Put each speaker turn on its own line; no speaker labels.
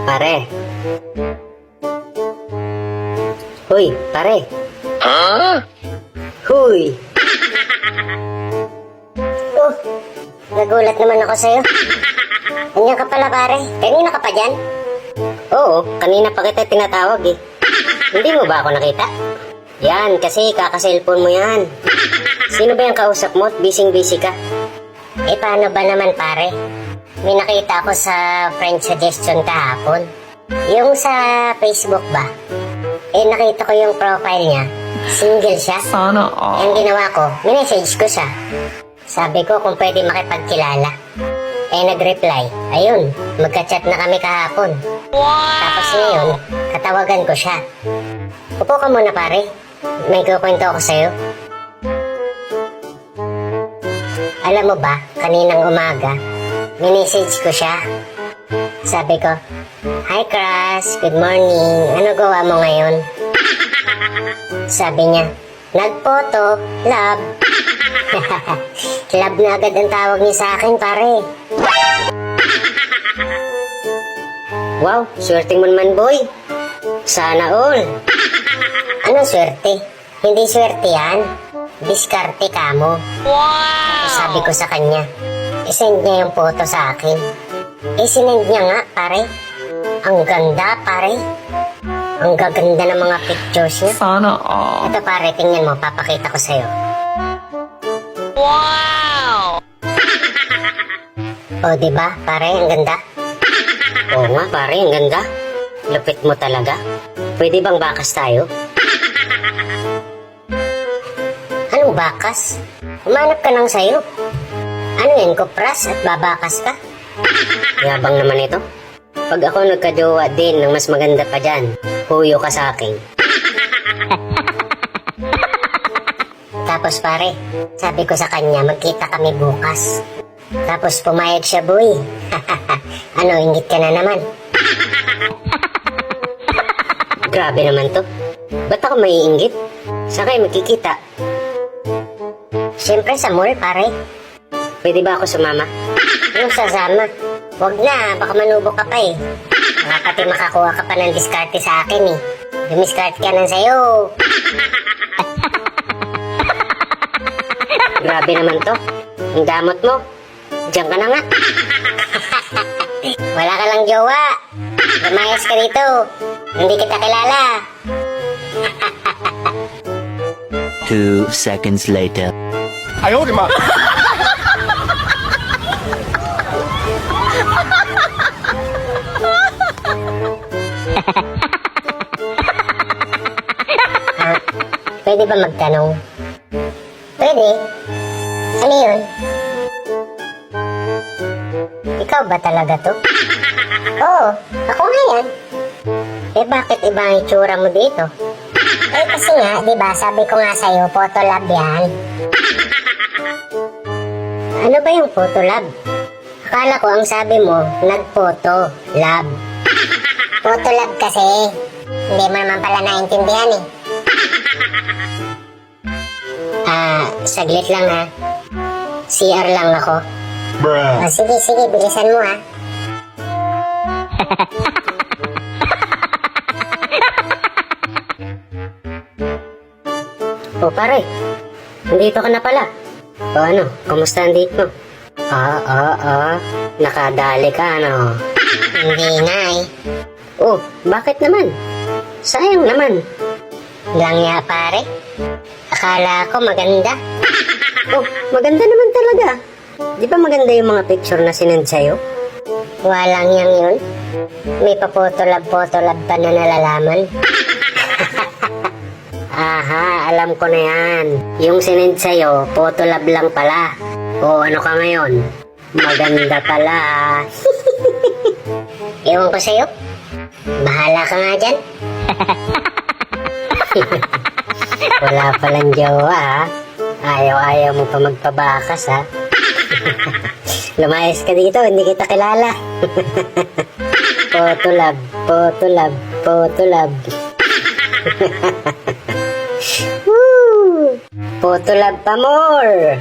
Pare. Hoy, pare. Huy.
Oh, nagulat naman ako sa'yo. Andiyan ka pala, pare. Kanina ka pa dyan?
Oo, kanina pa kita tinatawag eh. Hindi mo ba ako nakita? Yan, kasi kaka-cellphone mo yan. Sino ba yung kausap mo at busy-busy ka?
Eh, paano ba naman, pare? May nakita ako sa friend suggestion kahapon. Yung sa Facebook ba? Eh, nakita ko yung profile niya. Single siya.
Sana all.
Yung ginawa ko, minessage ko siya. Sabi ko kung pwede makipagkilala. Eh, nag-reply. Ayun, magka-chat na kami kahapon. Tapos ngayon, katawagan ko siya. Upo ka muna, pare. May kukwento ako sa'yo. Alam mo ba, kaninang umaga, minessage ko siya. Sabi ko, "Hi, Crush. Good morning. Ano gawa mo ngayon?" Sabi niya, "Nagphoto. Love." Love na agad ang tawag niya sa akin, pare.
Wow, swerte mo naman, boy. Sana all.
Anong swerte? Hindi swerte yan. Diskarte ka mo. Sabi ko sa kanya, isend niya yung photo sa akin. Isinend niya nga, pare. Ang ganda, pare. Ang gaganda ng mga pictures niya.
Sana all.
Ito, pare, tingnan mo. Papakita ko sa'yo. O, diba, pare? Ang ganda.
Oo nga, pare, ang ganda. Lupit mo talaga. Pwede bang bakas tayo?
Anong bakas? Umanap ka ng sayo. Ano yan, kupras at babakas ka?
Yabang naman ito. Pag ako nagkajowa din ng mas maganda pa dyan, huyo ka sa akin.
Tapos pare, sabi ko sa kanya, magkita kami bukas. Tapos pumayag siya, boy. Ano, inggit ka na naman?
Grabe naman to. Ba't ako maiinggit? Saan kayo magkikita?
Siyempre sa mall, pare.
Pwede ba ako sumama?
Yung sasama. Huwag na, baka manubo ka pa eh. Baka pati makakuha ka pa ng diskarte sa akin eh. Dumiskarte ka ng sayo.
Grabe naman to. Ang damot mo. Diyan ka na nga.
Wala ka lang jowa. Lumayas ka dito. Hindi kita kilala.
2 seconds later.
哎呦我的妈！
Pwede ba magtanong? Pwede. Ano yun? Ikaw ba talaga to? Oo, ako nga yan. Eh bakit iba ang itsura mo dito? Eh kasi nga, di ba sabi ko nga sa'yo, photolab yan. Ano ba yung photolab? Akala ko ang sabi mo, nagphoto, lab. Photolab kasi, hindi mo naman pala naintindihan eh. Saglit lang ha. CR lang ako.
Bruh.
Sige, sige, bilisan mo ha.
O pare, nandito ka na pala. O ano, kumusta ang date mo? Nakadali ka ano?
Hindi nga eh.
Oh, bakit naman? Sayang naman.
Langya pare. Akala ko maganda.
Oh, maganda naman talaga. Di ba maganda yung mga picture na sinend sa'yo?
Walang yang yun. May pa-photolab pa na nalalaman.
Aha, alam ko na yan. Yung sinend sa'yo, photolab lang pala. O ano ka ngayon? Maganda pala.
Ewan ko sa'yo. Bahala ka nga dyan.
Wala palang jowa ha. Ayaw mo pa magpabakas ha. Lumayas ka dito, hindi kita kilala. Photolab, photolab, photolab. Woo! Photolab pa more.